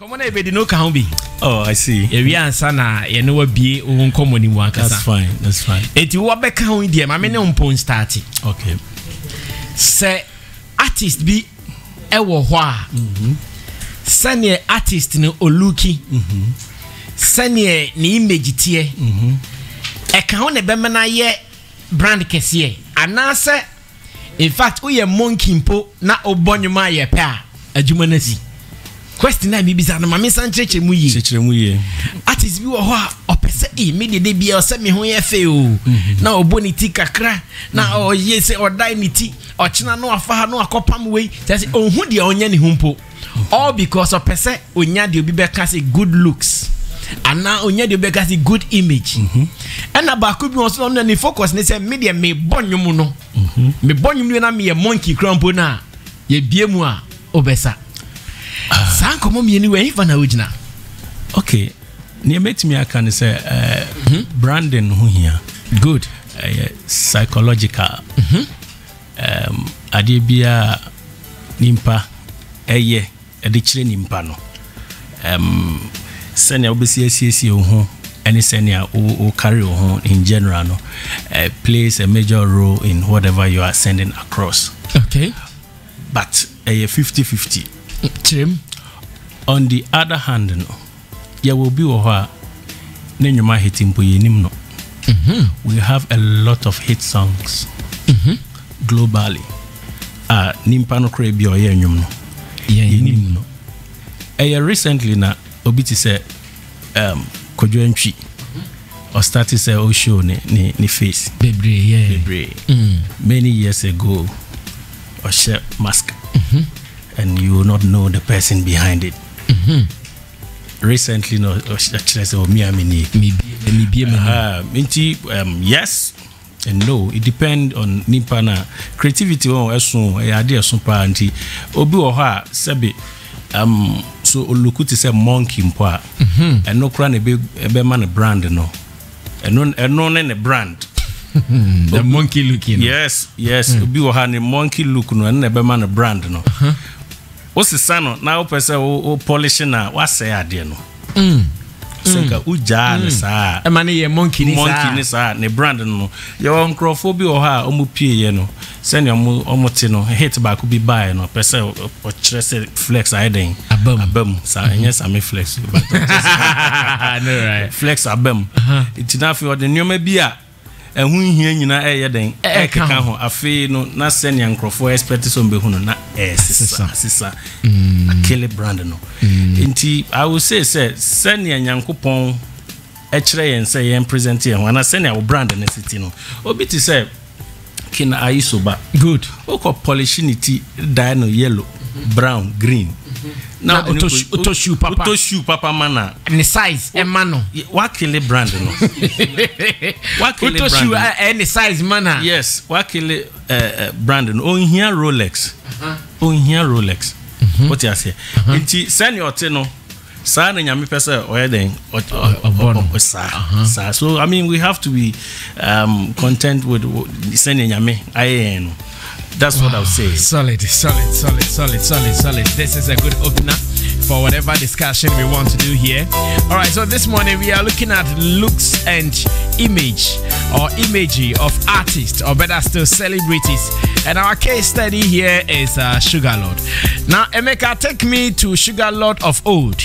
Come on, baby, no can be. Oh, I see. We are sana, you know what be on common in work. That's fine. That's fine. It you what back how in I mean on point starting. Okay. Say artist be ewo hwa. Sane artist no oluki. Sane ni image tie. E ka ho ne be na ye brand kese anase in fact we monkey mpo na obonyuma ye pe a adwuma na si. Question na bibi na mama san cheche mu ye artist bi wo ho a opese me de bia o se me ho ye fe o na oboniti kakra na o ye se o dai niti o china no afa ha no akopam we say onhu de onya ne humpo all because opese onya de obi be ka say good looks and now onya de obi be ka say good image and about could be also on the focus ne say media me bonyum no me bonyum na me monkey crampo na ye biemu a obesa Sanko me anyway if na ojina. Okay. Near met me I can say branding who here. Good. Psychological. Adibia nimpa eye edichire nimpa no. Senior obisi ho any senior who carry on in general no plays a major role in whatever you are sending across. Okay. But a 50-50. Trim. On the other hand, no, there will be a nenuma hitting no. We have a lot of hit songs globally. Nimpano krebi o yenyum no. Yeah, no. Recently na obiti say kojo entry or started say o show ni face. Bebre. Many years ago, or share mask. And you will not know the person behind it. Recently, no, yes and no. It depends on Nimpana creativity. Obi oha sebi so olukuti se monkey mpoa and no crown a man a brand no and no a brand. The monkey looking. Yes. Obi oha ne monkey look no and a man a brand no. What's the son now? Person o polishing na what say ade no. Senka uja ne sa. E mane ye monkey ni sa ne brand no. Your microphobia or ha omu pie ye no. Send your omote no hit back be buy no. Person o chese flex aden. Abem sa yes am flex. No right. Flex abem. It na for the new bia. And who here nyina den keka ho afi no na senior nkrofo expect so mbe hu no na sisa akele brand no nti I will say senior nyankopon kire yen say yen present yen na senior wo brand na city no obi ti say kina ayisoba good oko polishinity dye no yellow brown green now Utoshu papa mana any size emano wakile brand no wakile Utoshu any size mana yes wakile brand no on here Rolex what you say nti senior te no sa na nyame pese oyeden so I mean we have to be content with senior nyame ayen. That's what I'll say. Solid. This is a good opener for whatever discussion we want to do here. All right, so this morning we are looking at looks and image or imagery of artists, or better still celebrities. And our case study here is Shugalord. Now, Emeka, take me to Shugalord of old.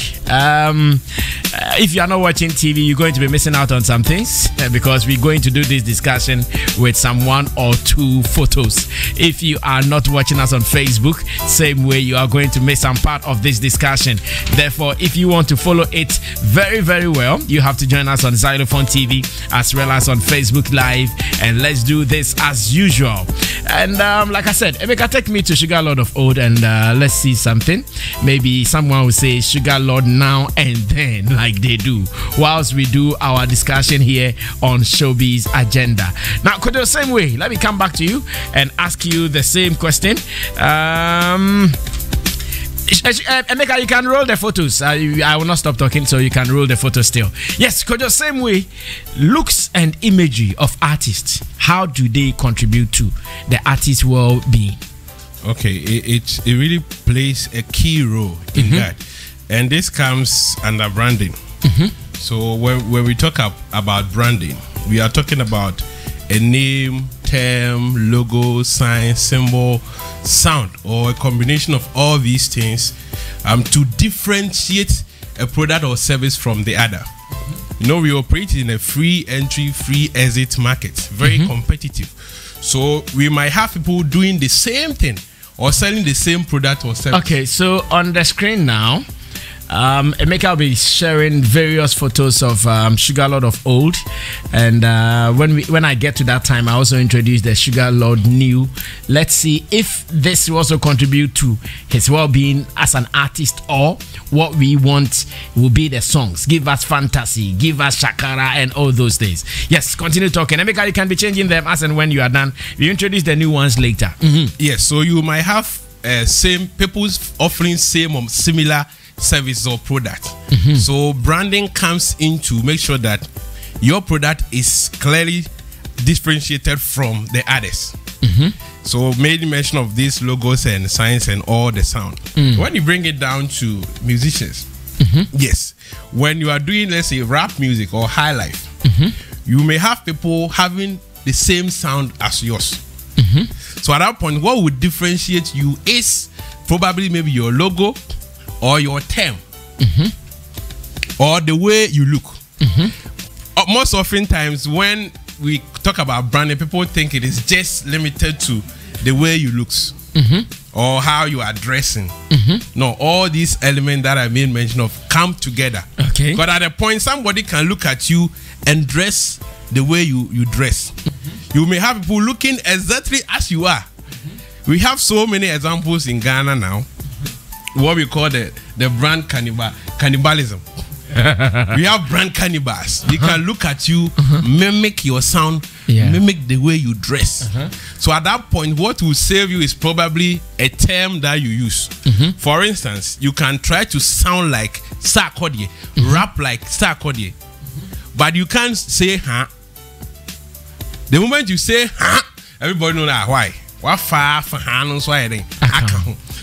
If you are not watching TV, you're going to be missing out on some things because we're going to do this discussion with some 1 or 2 photos. If you are not watching us on Facebook, same way you are going to miss some part of this discussion. Therefore, if you want to follow it very, very well, you have to join us on Zylofon TV as well as on Facebook Live, and let's do this as usual. And like I said, Emeka, take me to Shugalord of old, and let's see something. Maybe someone will say Shugalord now and then, like they do, whilst we do our discussion here on Showbiz Agenda. Now, could the same way, let me come back to you and ask you the same question. Emeka, you can roll the photos. I will not stop talking, so you can roll the photos still. Yes, could the same way, looks and imagery of artists, how do they contribute to the artist's well-being? Okay, it really plays a key role in that. and this comes under branding. So when we talk about branding, we are talking about a name, term, logo, sign, symbol, sound, or a combination of all these things to differentiate a product or service from the other. You know, we operate in a free entry, free exit market, very competitive. So we might have people doing the same thing or selling the same product or service. Okay, so on the screen now, Emeka will be sharing various photos of Shugalord of old, and when I get to that time, I also introduce the Shugalord new. Let's see if this will also contribute to his well-being as an artist, or what we want will be the songs. Give us fantasy, give us shakara, and all those things. Yes, continue talking. Emeka, you can be changing them as and when you are done. We introduce the new ones later. Yes, so you might have same people's offering same or similar service or product. So branding comes in to make sure that your product is clearly differentiated from the others. So made mention of these logos and signs and all the sound. When you bring it down to musicians, yes, when you are doing, let's say, rap music or high life, you may have people having the same sound as yours. So at that point, what would differentiate you is probably maybe your logo or your term, or the way you look. Most often times when we talk about branding, people think it is just limited to the way you look or how you are dressing. No, all these elements that I made mention of come together. Okay. But at a point, somebody can look at you and dress the way you dress. You may have people looking exactly as you are. We have so many examples in Ghana now. What we call the brand cannibalism. We have brand cannibals. They can look at you, mimic your sound, mimic the way you dress. So at that point, what will save you is probably a term that you use. For instance, you can try to sound like Sarkodie, rap like Sarkodie, but you can't say huh. The moment you say huh, everybody knows that. Why? What far for hand so I think.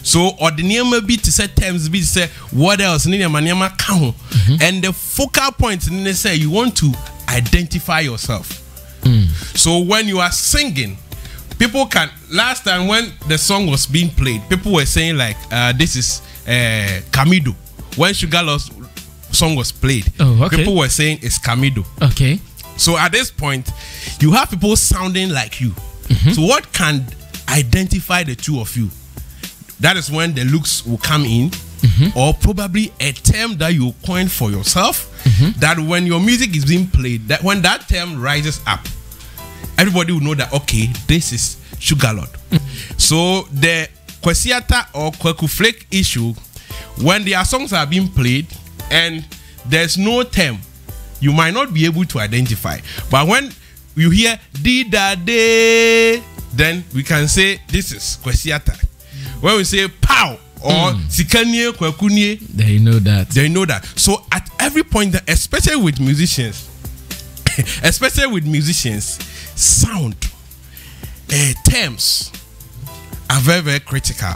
So ordinary be to say terms be to say what else and the focal point in they say you want to identify yourself. So when you are singing, people can, last time when the song was being played, people were saying like this is Camido. When Shugalord's song was played, people were saying it's Camido. Okay. So at this point, you have people sounding like you. So what can identify the two of you? That is when the looks will come in, or probably a term that you coin for yourself, that when your music is being played, that when that term rises up, everybody will know that, okay, this is Shugalord. So the Kwesiata or Kweku Flake issue, when their songs are being played and there's no term, you might not be able to identify. But when you hear D-da-day, then we can say this is Kwesiata. When we say pow or sikanye kwekunye, they know that. They know that. So at every point, especially with musicians, sound terms are very, very critical.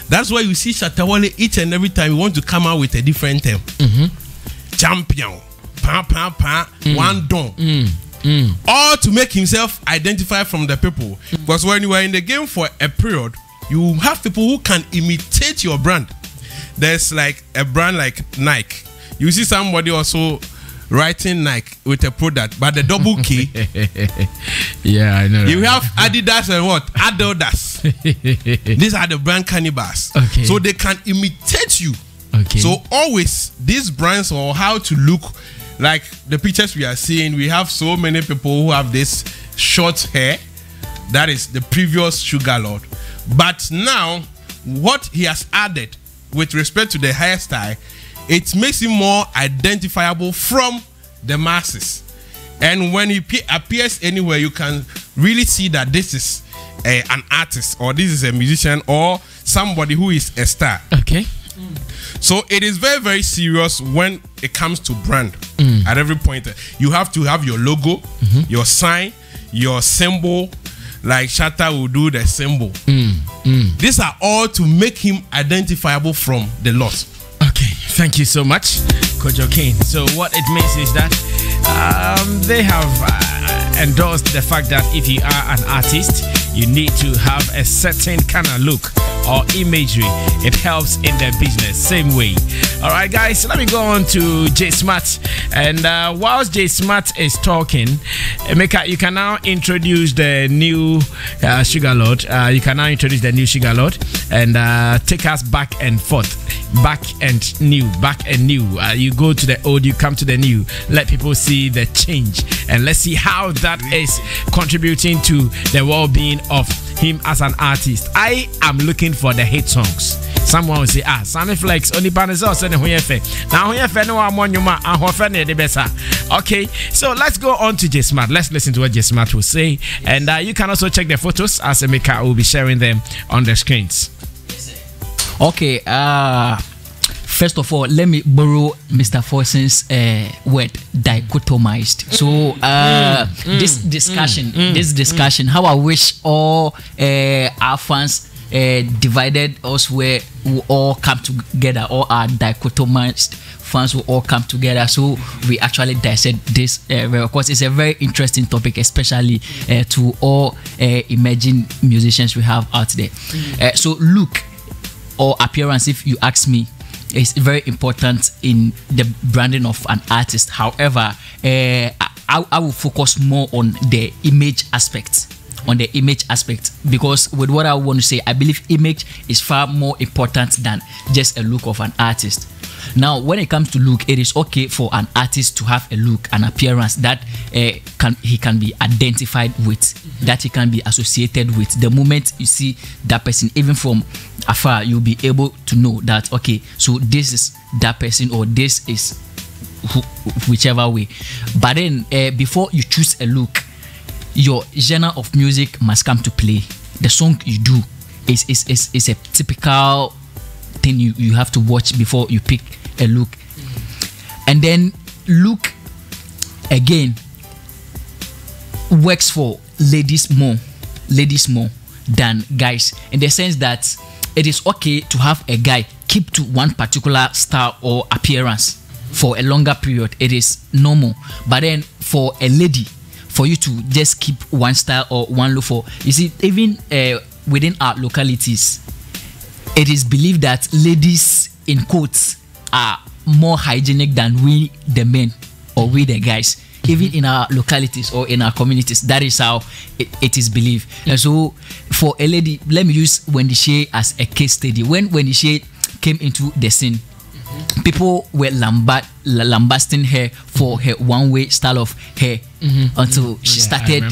That's why you see Shatawale each and every time you want to come out with a different term. Champion, one don. All to make himself identify from the people. Because when you are in the game for a period, you have people who can imitate your brand. There's like a brand like Nike. You see somebody also writing Nike with a product, but the double K. Yeah, I know. You have Adidas and what? Adidas. These are the brand cannibals. Okay. So they can imitate you. Okay. So always these brands or how to look like the pictures we are seeing. We have so many people who have this short hair. That is the previous Shugalord. But now, what he has added with respect to the hairstyle, it makes him more identifiable from the masses. And when he appears anywhere, you can really see that this is an artist, or this is a musician, or somebody who is a star. Okay. So it is very, very serious when it comes to brand. At every point, you have to have your logo, your sign, your symbol. Like Shatta will do the symbol. These are all to make him identifiable from the lot. Okay, Thank you so much, Kojo Kane. So what it means is that they have endorsed the fact that if you are an artist, you need to have a certain kind of look or imagery. It helps in their business, same way. All right, guys, let me go on to J Smart. And whilst J Smart is talking, Emeka, you can now introduce the new Shugalord. You can now introduce the new Shugalord and take us back and forth. Back and new. You go to the old, you come to the new. Let people see the change, and let's see how that is contributing to the well-being of him as an artist. I am looking for the hit songs. Someone will say, Sammy Flex only panels send now okay, so let's go on to J Smart. Let's listen to what J Smart will say, and you can also check the photos as Emeka will be sharing them on the screens. Okay, first of all, let me borrow Mr. Forson's word, dichotomized. So this discussion, how I wish all our fans divided us will all come together, all our dichotomized fans will all come together, so we actually dissect this because it's a very interesting topic, especially to all emerging musicians we have out there. So look, or appearance, if you ask me, is very important in the branding of an artist. However, I will focus more on the image aspect. Because with what I want to say, I believe image is far more important than just a look of an artist. Now, when it comes to look, it is okay for an artist to have a look, an appearance that he can be identified with, that he can be associated with. The moment you see that person, even from afar, you'll be able to know that, okay, so this is that person, or this is whichever way. But then before you choose a look, your genre of music must come to play. The song you do is a typical thing you have to watch before you pick a look. And then look again works for ladies more than guys, in the sense that it is okay to have a guy keep to one particular style or appearance for a longer period. It is normal. But then for a lady, for you to just keep one style or one look, for, you see, even within our localities, it is believed that ladies in quotes are more hygienic than we the men or we the guys. Even in our localities or in our communities, that is how it is believed. And so for a lady, let me use Wendy Shea as a case study. When Wendy Shea came into the scene, people were lambasting her for her one-way style of hair until she started.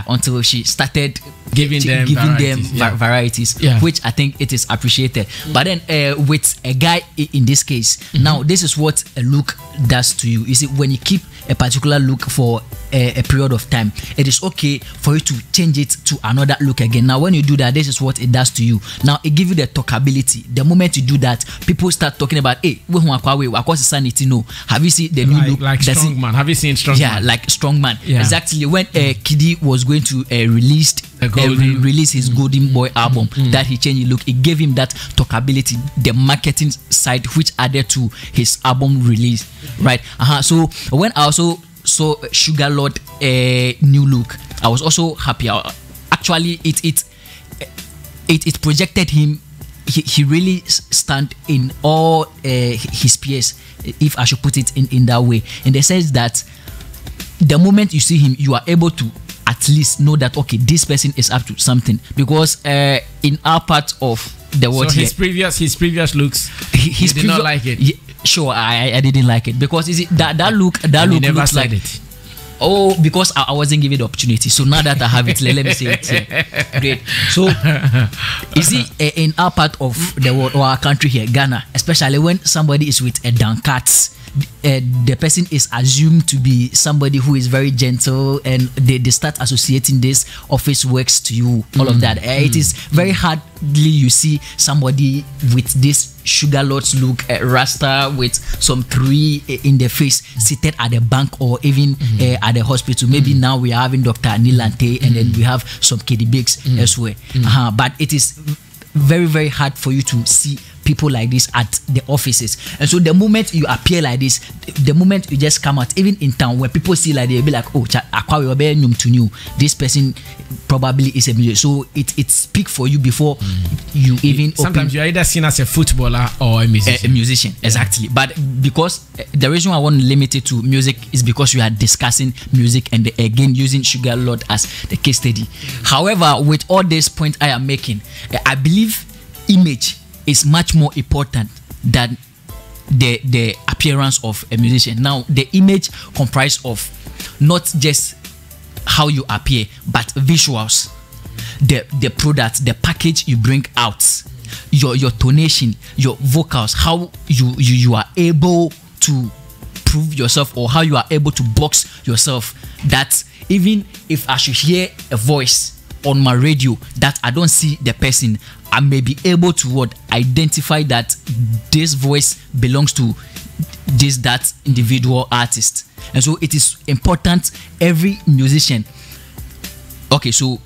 Until she started giving them varieties, which I think it is appreciated. But then with a guy in this case, now this is what a look does to you. You see, when you keep a particular look for a period of time, it is okay for you to change it to another look again. Now when you do that, this is what it does to you. Now it gives you the talkability. The moment you do that, people start talking about, hey, have you seen the new look? Like Strongman. Have you seen Strongman? Yeah, like Strongman. Yeah. Exactly. When Kiddy was going to release his Golden Boy album, that he changed his look, it gave him that talkability, the marketing side, which added to his album release, right? So when I also saw Shugalord new look, I was also happy. Actually, it projected him. He really stand in all his peers, if I should put it in that way, in the sense that the moment you see him, you are able to at least know that, okay, this person is up to something. Because in our part of the world, so his previous looks, he did not like it. Sure, I didn't like it, because is it that look looks like it. Oh, because I wasn't given the opportunity. So now that I have it, let me say it here. Great. So, you see, in our part of the world, or our country here, Ghana, especially when somebody is with a downcut, the person is assumed to be somebody who is very gentle, and they start associating this office works to you, all of that. It is very hardly you see somebody with this Shugalord's look, rasta with some tree in the face, seated at the bank or even at the hospital. Maybe now we are having Dr. Nilante, and then we have some Kiddy Bakes elsewhere. But it is very, very hard for you to see people like this at the offices. And so the moment you appear like this, the moment you just come out, even in town, where people see like, they'll be like, oh, this person probably is a musician. So it speaks for you before you even sometimes you're either seen as a footballer or a musician. A musician, exactly. But because the reason I want to limit it to music is because we are discussing music and again using Shugalord as the case study. However, with all this point I am making, I believe image is much more important than the appearance of a musician. Now, the image comprised of not just how you appear, but visuals, the product, the package you bring out, your tonation, your vocals, how you are able to prove yourself, or how you are able to box yourself, that even if I should hear a voice on my radio that I don't see the person, I may be able to identify that this voice belongs to that individual artist. And so it is important, every musician. Okay, so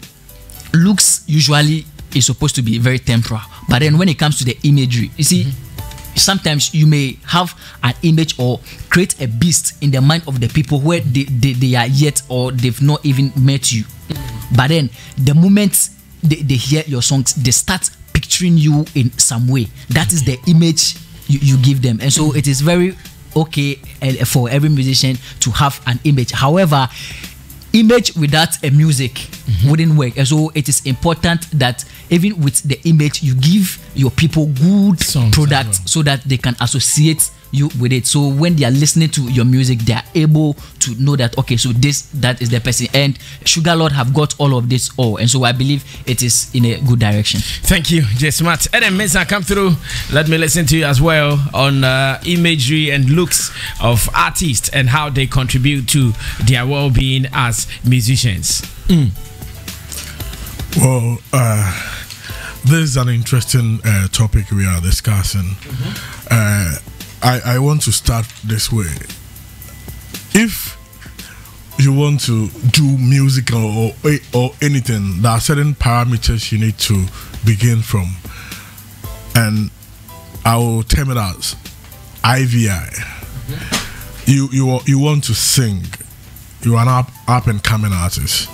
looks usually is supposed to be very temporal, but then when it comes to the imagery, you see, sometimes you may have an image or create a beast in the mind of the people where they are yet, or they've not even met you. But then the moment they hear your songs, they start picturing you in some way. That is the image you give them. And so it is very okay for every musician to have an image. However, image without a music wouldn't work. And so it is important that even with the image, you give your people good songs, product, so that they can associate you with it. So when they are listening to your music, they are able to know that, okay, so that is the person. And Shugalord have got all of this and so I believe it is in a good direction. Thank you, J Smart. Eden Mensah, come through. Let me listen to you as well on imagery and looks of artists and how they contribute to their well-being as musicians. Well, this is an interesting topic we are discussing. I want to start this way. If you want to do music or anything, there are certain parameters you need to begin from, and I will term it as IVI. You want to sing. You are an up and coming artist.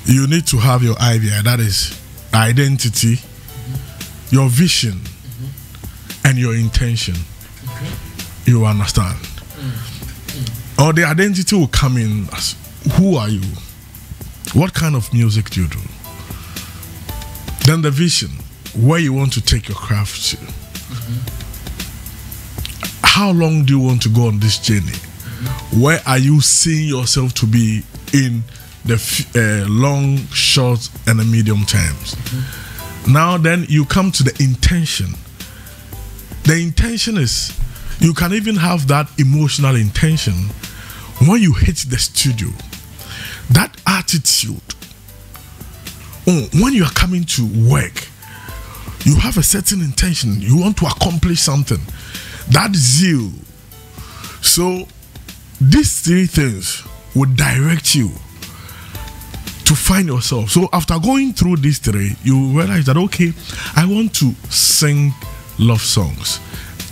You need to have your IVI. That is identity, your vision, and your intention. You understand? Or the identity will come in as, who are you? What kind of music do you do? Then the vision, where you want to take your craft to. How long do you want to go on this journey? Where are you seeing yourself to be in the long, short, and the medium terms? Now then you come to the intention. The intention is, you can even have that emotional intention when you hit the studio. That attitude, when you are coming to work, you have a certain intention. You want to accomplish something. That zeal. So these three things will direct you to find yourself. So after going through these three, you realize that, okay, I want to sing love songs.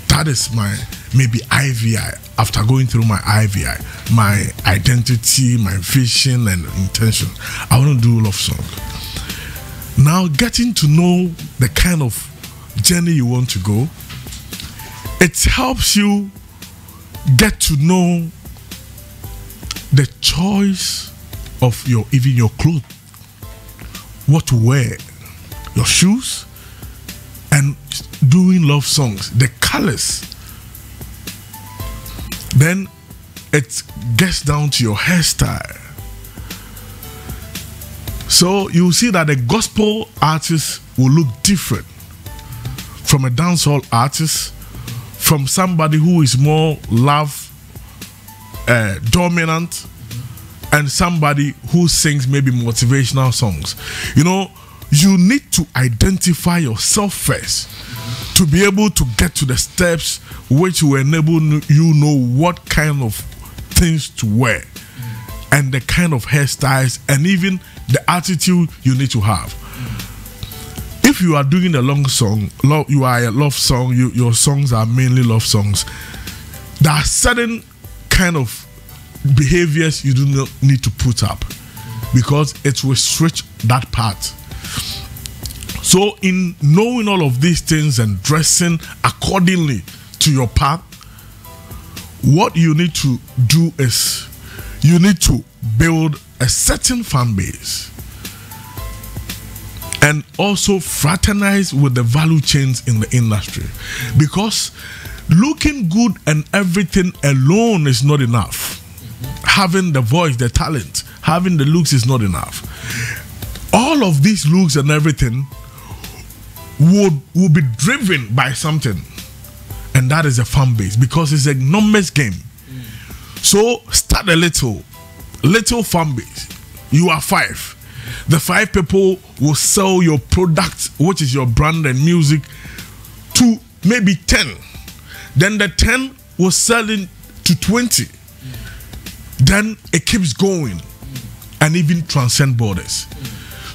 That is my maybe IVI. After going through my IVI, my identity, my vision and intention, I want to do love song. Now getting to know the kind of journey you want to go, it helps you get to know the choice of even your clothes, what to wear, your shoes, and doing love songs, the colors. Then it gets down to your hairstyle. So you see that the gospel artist will look different from a dancehall artist, from somebody who is more love dominant, and somebody who sings maybe motivational songs. You know, you need to identify yourself first to be able to get to the steps which will enable you know what kind of things to wear and the kind of hairstyles and even the attitude you need to have. if you are doing a long song, you are a love song, your songs are mainly love songs, there are certain kind of behaviors you do not need to put up because it will switch that part. So in knowing all of these things and dressing accordingly to your path, what you need to do is you need to build a certain fan base and also fraternize with the value chains in the industry, because looking good and everything alone is not enough. Having the voice, the talent, having the looks is not enough. All of these looks and everything will be driven by something, and that is a fan base, because it's a numbers game. So start a little fan base. You are 5. The 5 people will sell your product, which is your brand and music, to maybe 10. Then the 10 will sell it to 20. Then it keeps going and even transcend borders.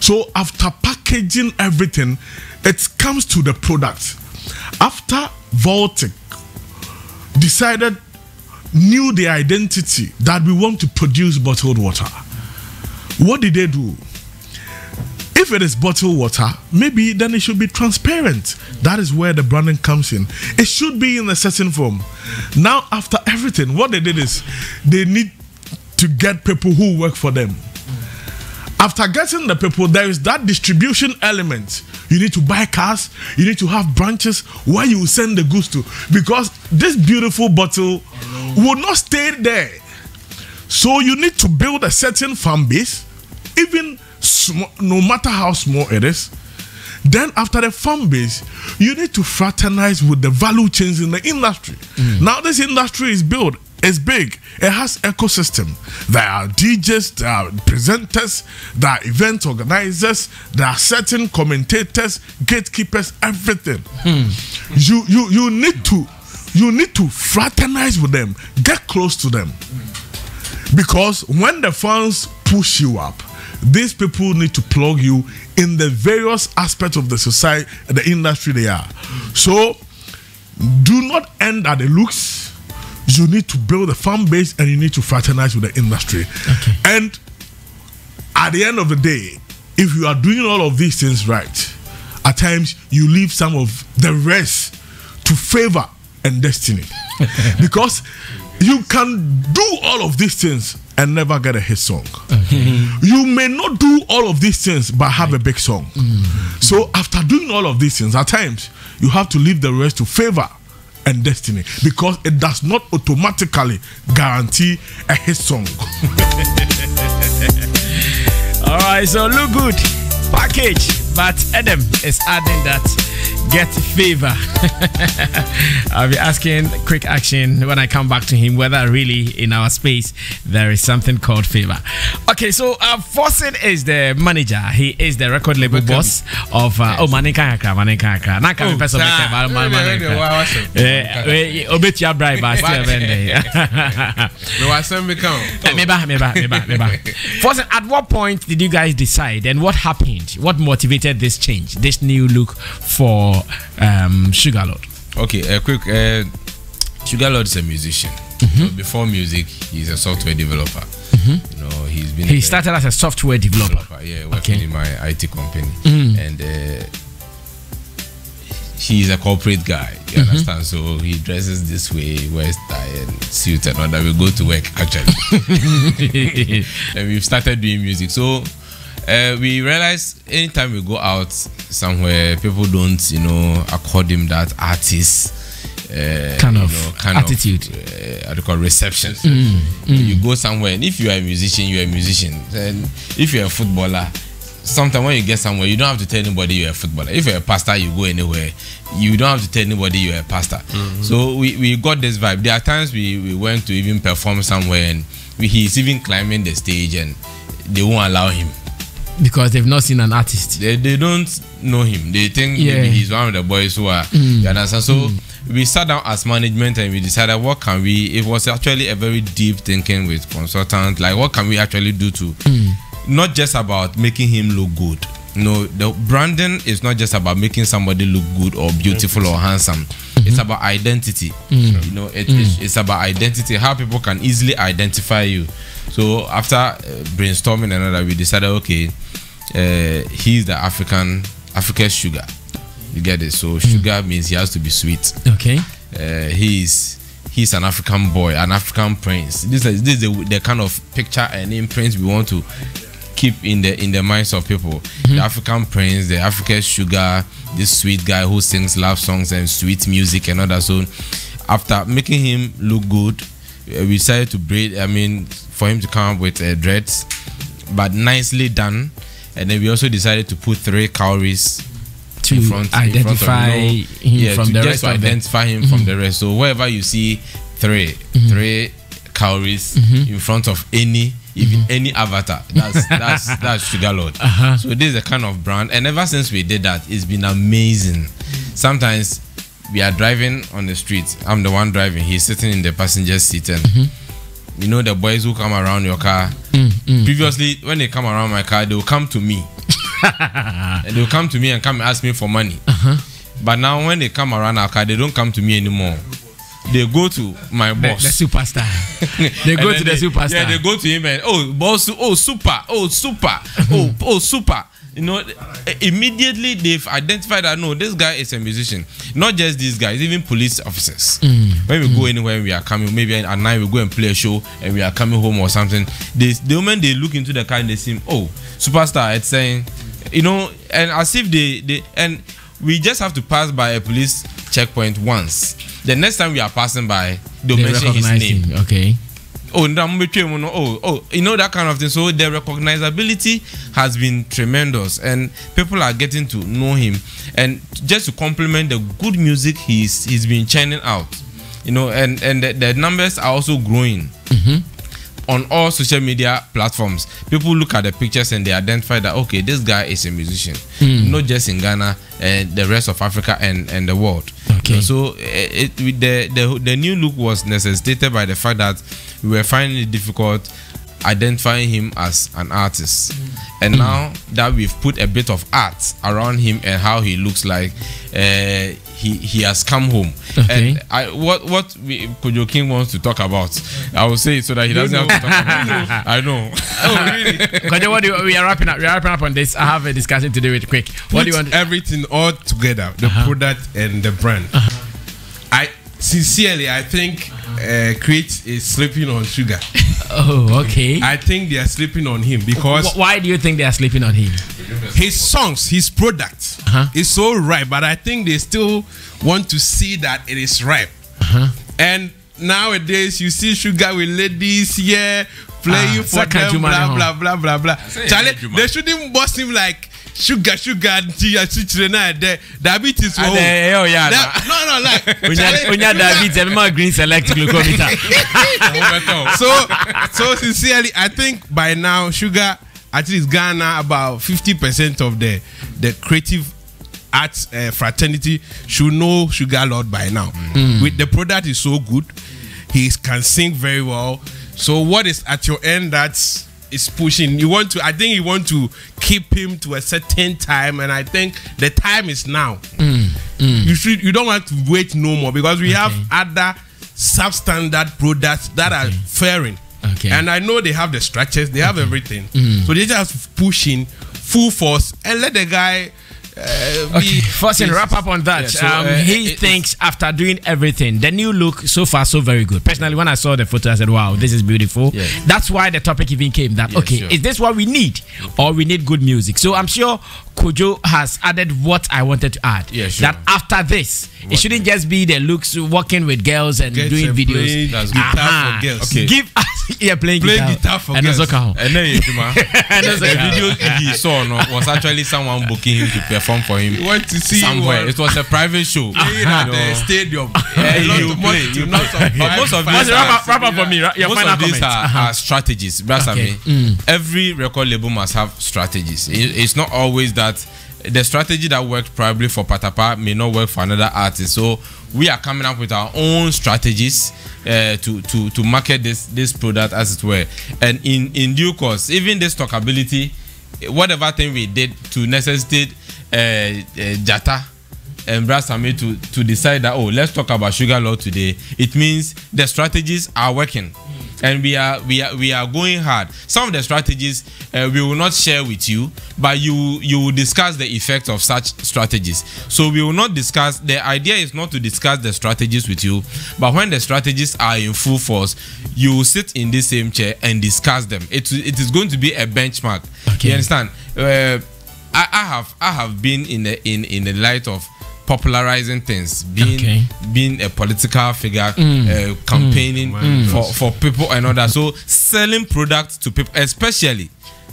So after packaging everything, it comes to the product. After Voltic knew the identity that we want to produce bottled water, what did they do? If it is bottled water, maybe then it should be transparent. That is where the branding comes in. It should be in a certain form. Now, after everything, what they did is they need to get people who work for them. After getting the people, there is that distribution element. You need to buy cars, you need to have branches where you will send the goods to, because this beautiful bottle will not stay there. So you need to build a certain fan base, even small, no matter how small it is. Then after the fan base, you need to fraternize with the value chains in the industry. Now this industry is built. It's big. It has ecosystem. There are DJs, there are presenters, there are event organizers, there are certain commentators, gatekeepers, everything. You need to fraternize with them, get close to them. Because when the fans push you up, these people need to plug you in the various aspects of the society, the industry they are. So do not end at the looks. You need to build a fan base and you need to fraternize with the industry. Okay. And at the end of the day, if you are doing all of these things right, at times you leave some of the rest to favor and destiny. Because you can do all of these things and never get a hit song. Okay. You may not do all of these things but have a big song. So after doing all of these things, at times you have to leave the rest to favor and destiny, because it does not automatically guarantee a hit song. All right, so look good package, but Adam is adding that get favor. I'll be asking quick action when I come back to him whether really in our space there is something called favor. Okay, so Fawcett is the manager. He is the record label boss of Manika Akra. Naka person Obetia bribe Fawcett, at what point did you guys decide and what happened? What motivated this change, this new look for Shugalord? Okay, a quick Shugalord is a musician. So before music, he's a software developer. You know, he started as a software developer. Yeah, working in my IT company, and he's a corporate guy. You understand? So he dresses this way, wears tie and suit and all that. We go to work actually, and we've started doing music. So we realized anytime we go out somewhere, people don't, you know, accord him that artist kind of attitude. How do you call reception? You go somewhere, and if you are a musician, you're a musician. And if you're a footballer, sometimes when you get somewhere, you don't have to tell anybody you're a footballer. If you're a pastor, you go anywhere, you don't have to tell anybody you're a pastor. So we got this vibe. There are times we went to even perform somewhere, and he's even climbing the stage, and they won't allow him. Because they've not seen an artist. They don't know him. They think maybe he's one of the boys who are. You understand? So we sat down as management and we decided what can we. It was actually a very deep thinking with consultants. Like what can we actually do to not just about making him look good, the branding is not just about making somebody look good or beautiful or handsome. It's about identity. It's about identity, how people can easily identify you. So after brainstorming and all that, we decided, okay, he's the Africa's sugar. You get it? So sugar means he has to be sweet. Okay. He's an African boy, an African prince. This is the kind of picture and imprint we want to keep in the minds of people. The African prince, the African sugar, this sweet guy who sings love songs and sweet music and all that. So after making him look good, we decided to braid, for him to come up with dreads, but nicely done. And then we also decided to put 3 cowries to identify him from the rest. To identify him from the rest. So wherever you see 3 cowries in front of any avatar, that's Shugalord. So this is the kind of brand, and ever since we did that, it's been amazing. Sometimes we are driving on the street, I'm the one driving, he's sitting in the passenger seat, and the boys who come around your car, previously when they come around my car, they will come to me and they will come to me and come and ask me for money. But now when they come around our car, they don't come to me anymore. They go to my boss, the superstar. They go to the superstar. Yeah, they go to him and boss, super. Immediately they've identified that no, this guy is a musician. Not just these guys, even police officers. When we go anywhere, we are coming. Maybe at night we go and play a show and we are coming home or something. The moment they look into the car and they see, superstar, it's saying, and as if they and we just have to pass by a police checkpoint once. The next time we are passing by, they'll mention his name. Him. Okay. That kind of thing. So the recognizability has been tremendous, and people are getting to know him. And just to complement the good music he's been churning out, and the numbers are also growing. On all social media platforms, people look at the pictures and they identify that okay, this guy is a musician, not just in Ghana and the rest of Africa and the world. Okay. So the new look was necessitated by the fact that we were finding it difficult identifying him as an artist, and now that we've put a bit of art around him and how he looks like, he has come home. Okay. And what Kojo King wants to talk about, I will say it so that he doesn't have to talk about it. I know. Oh, really? Kojo, we are wrapping up on this. I have a discussion to do it quick. What do you want? Everything all together, the product and the brand. I think Crate is sleeping on Sugar. Oh, okay. I think they are sleeping on him because. Why do you think they are sleeping on him? His songs, his product is so ripe, but I think they still want to see that it is ripe. And nowadays, you see Sugar with ladies here playing for them, blah blah blah blah blah. Charlie, they shouldn't boss him like. Sugar, diabetes. No, like diabetes, every green select glucometer. So sincerely, I think by now, Sugar, at least Ghana, about 50% of the creative arts fraternity should know Shugalord by now. With the product is so good, he can sing very well. So what is at your end that's is pushing? I think you want to keep him to a certain time, and I think the time is now. You don't want to wait no more, because we have other substandard products that are faring. And I know they have the structures, they have everything. So they just pushing full force and let the guy First, and wrap up on that. He thinks after doing everything, the new look so far so very good. Personally, when I saw the photo, I said, "Wow, this is beautiful." That's why the topic even came. That is this what we need, or we need good music? So I'm sure Kojo has added what I wanted to add. That after this, it shouldn't just be the looks walking with girls and doing videos. Guitar for girls. Give us playing guitar for and girls. And then the video he saw was actually someone booking him to perform for him. You want to see somewhere? It was a private show at the stadium. Most of these wrap up for me. Your most final of these comments. are strategies. Every record label must have strategies. It's not always that the strategy that worked probably for Patapa may not work for another artist. So we are coming up with our own strategies to market this product, as it were. And in due course, even this talkability whatever thing we did to necessitate Jata and Brasame to decide that, let's talk about Shugalord today, it means the strategies are working. And we are going hard. Some of the strategies we will not share with you, but you will discuss the effects of such strategies. So we will not discuss. The idea is not to discuss the strategies with you, but when the strategies are in full force, you will sit in the same chair and discuss them. It is going to be a benchmark. Okay. You understand? I have been in the light of popularizing things, being a political figure, campaigning for people and all that. So selling products to people, especially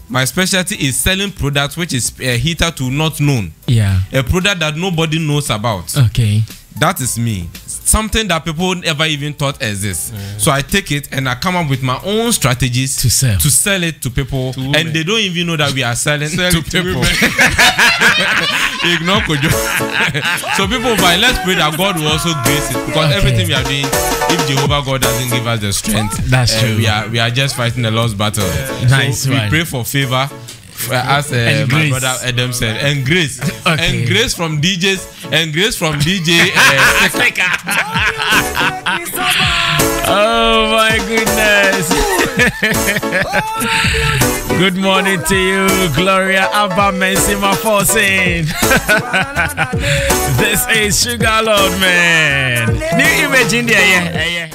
my specialty is selling products which is hitherto not known. Yeah, a product that nobody knows about. Okay, that is me. Something that people never even thought exists. So I take it and I come up with my own strategies to sell it to people, and they don't even know that we are selling to people. Ignore Kojo. So people, but let's pray that God will also grace it, because everything we are doing, if Jehovah God doesn't give us the strength, that's true. We are just fighting the lost battle. Nice. So we pray for favor. As my brother Adam said, and grace, and grace from DJs, and grace from DJ. Oh my goodness! Good morning to you, Gloria Abba Mensima Forcing. This is Shugalord, man. New image in there, yeah.